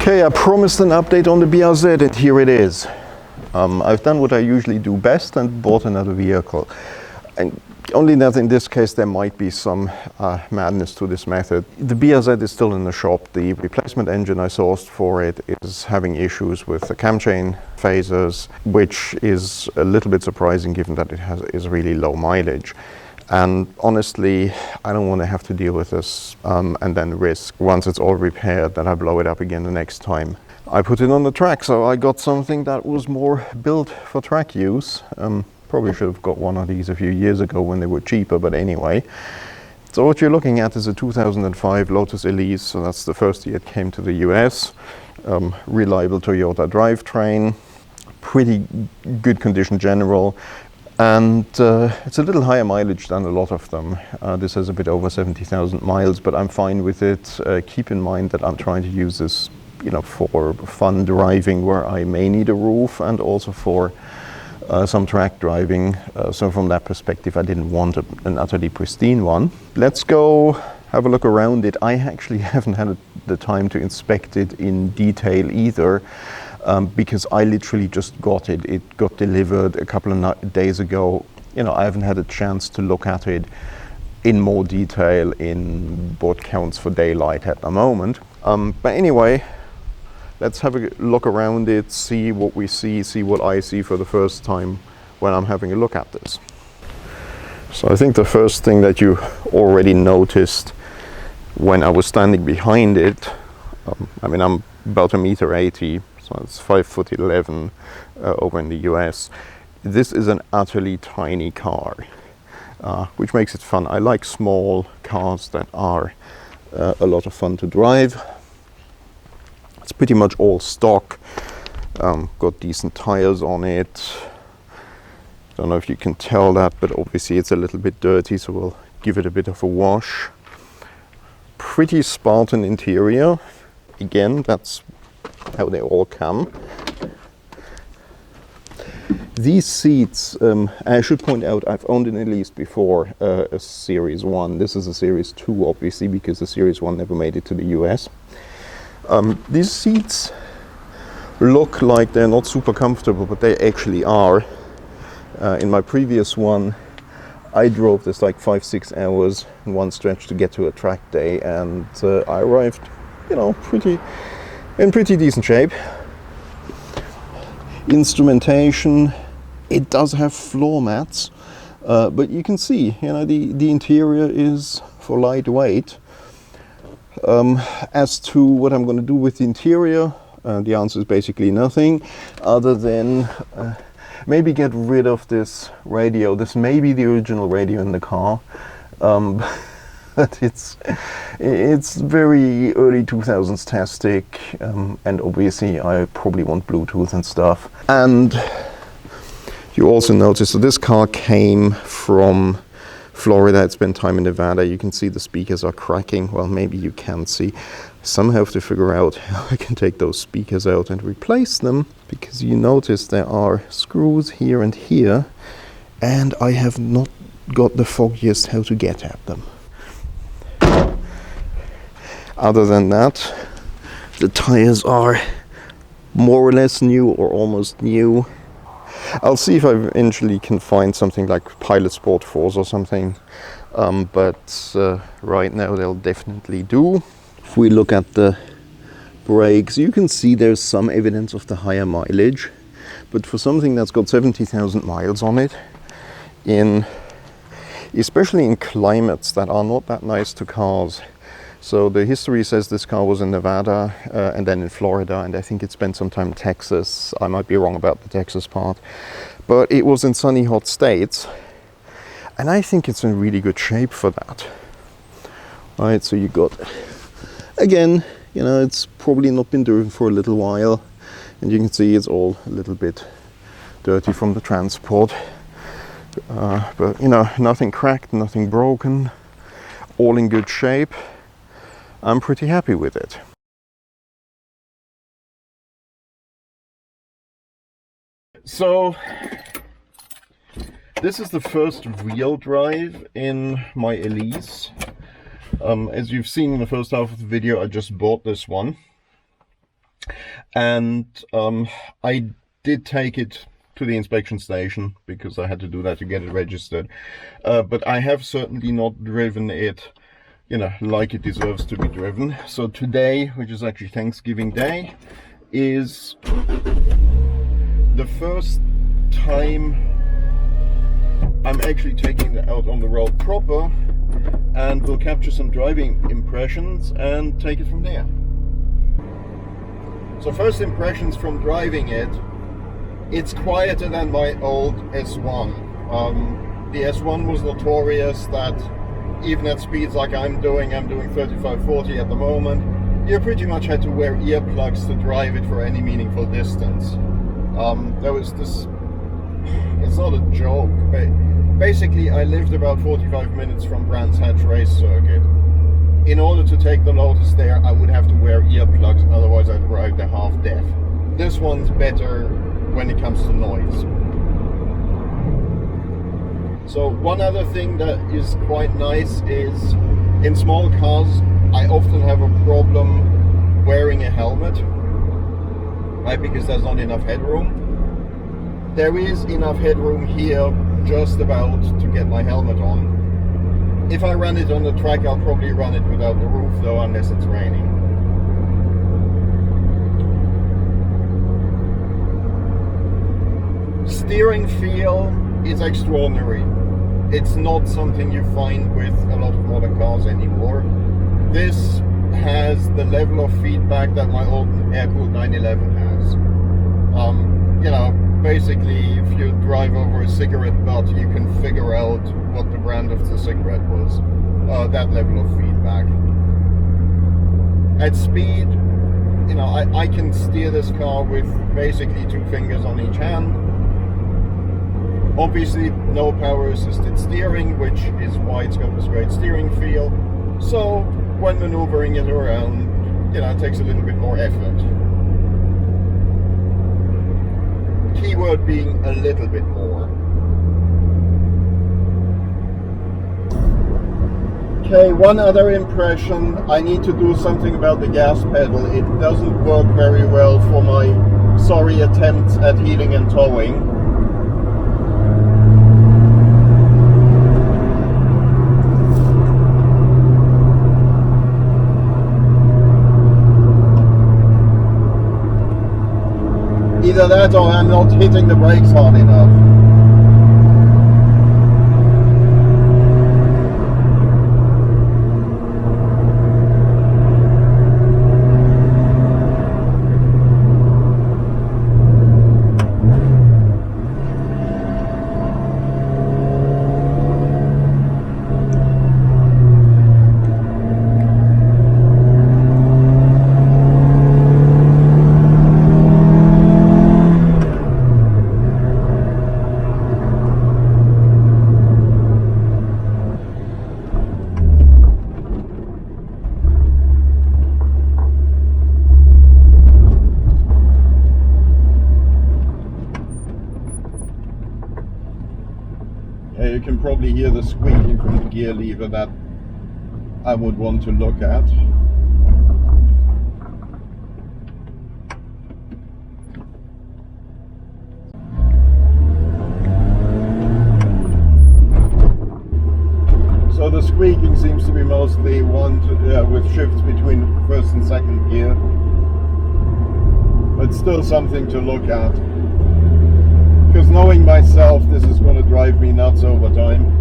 Okay, I promised an update on the BRZ and here it is. I've done what I usually do best and bought another vehicle. And only that in this case there might be some madness to this method. The BRZ is still in the shop. The replacement engine I sourced for it is having issues with the cam chain phasers, which is a little bit surprising given that it is really low mileage. And honestly, I don't want to have to deal with this and then risk, once it's all repaired, that I blow it up again the next time I put it on the track. So I got something that was more built for track use. Probably should have got one of these a few years ago when they were cheaper, but anyway. So what you're looking at is a 2005 Lotus Elise, so that's the first year it came to the US. Reliable Toyota drivetrain, pretty good condition general. And it's a little higher mileage than a lot of them. This has a bit over 70,000 miles, but I'm fine with it. Keep in mind that I'm trying to use this, for fun driving where I may need a roof, and also for some track driving. So from that perspective, I didn't want an utterly pristine one. Let's go have a look around it. I actually haven't had the time to inspect it in detail either. Because I literally just got it. It got delivered a couple of days ago. I haven't had a chance to look at it in more detail in what counts for daylight at the moment. But anyway, let's have a look around it, see what we see what I see for the first time when I'm having a look at this. So I think the first thing that you already noticed when I was standing behind it, I'm about 1.80 m, so it's 5'11" over in the US. This is an utterly tiny car, which makes it fun. I like small cars that are a lot of fun to drive. It's pretty much all stock. Got decent tires on it. Don't know if you can tell that, but obviously it's a little bit dirty, so we'll give it a bit of a wash. Pretty Spartan interior. Again, that's how they all come. These seats, I should point out, I've owned an Elise before, a Series 1. This is a Series 2, obviously, because the Series 1 never made it to the US. These seats look like they're not super comfortable, but they actually are. In my previous one, I drove this like 5-6 hours in one stretch to get to a track day, and I arrived, in pretty decent shape. Instrumentation, it does have floor mats, but you can see, the interior is for lightweight. As to what I'm going to do with the interior, the answer is basically nothing, other than maybe get rid of this radio. This may be the original radio in the car. But it's very early 2000s tastic, and obviously I probably want Bluetooth and stuff. And you also notice that this car came from Florida. It spent time in Nevada. You can see the speakers are cracking. Well, maybe you can't see. Somehow have to figure out how I can take those speakers out and replace them, because you notice there are screws here and here, and I have not got the foggiest how to get at them. Other than that, the tires are more or less new or almost new. I'll see if I eventually can find something like Pilot Sport 4s or something, but right now they'll definitely do. If we look at the brakes, you can see there's some evidence of the higher mileage, but for something that's got 70,000 miles on it, especially in climates that are not that nice to cars. So the history says this car was in Nevada and then in Florida, and I think it spent some time in Texas. I might be wrong about the Texas part, but it was in sunny, hot states, and I think it's in really good shape for that. Right, so you got, again, it's probably not been driven for a little while, and you can see it's all a little bit dirty from the transport. But nothing cracked, nothing broken, all in good shape. I'm pretty happy with it. So this is the first real drive in my Elise. As you've seen in the first half of the video, I just bought this one. And I did take it to the inspection station because I had to do that to get it registered. But I have certainly not driven it, like it deserves to be driven. So today, which is actually Thanksgiving Day, is the first time I'm actually taking it out on the road proper, and we'll capture some driving impressions and take it from there. So first impressions from driving it, it's quieter than my old S1. The S1 was notorious that even at speeds like I'm doing 35-40 at the moment, you pretty much had to wear earplugs to drive it for any meaningful distance. There was this, it's not a joke, but basically I lived about 45 minutes from Brands Hatch Race Circuit. In order to take the Lotus there, I would have to wear earplugs, otherwise I'd ride there half deaf. This one's better when it comes to noise. So one other thing that is quite nice is, in small cars, I often have a problem wearing a helmet, right, because there's not enough headroom. There is enough headroom here just about to get my helmet on. If I run it on the track, I'll probably run it without the roof though, unless it's raining. Steering feel is extraordinary. It's not something you find with a lot of modern cars anymore. This has the level of feedback that my old air-cooled 911 has. Basically, if you drive over a cigarette butt, you can figure out what the brand of the cigarette was. That level of feedback. At speed, I can steer this car with basically 2 fingers on each hand. Obviously, no power-assisted steering, which is why it's got this great steering feel. So, when maneuvering it around, it takes a little bit more effort. Keyword being a little bit more. Okay, one other impression. I need to do something about the gas pedal. It doesn't work very well for my sorry attempts at heating and towing. Either that or I'm not hitting the brakes hard enough. You can probably hear the squeaking from the gear lever that I would want to look at. So the squeaking seems to be mostly with shifts between first and second gear, but still something to look at. Because knowing myself, this is going to drive me nuts over time.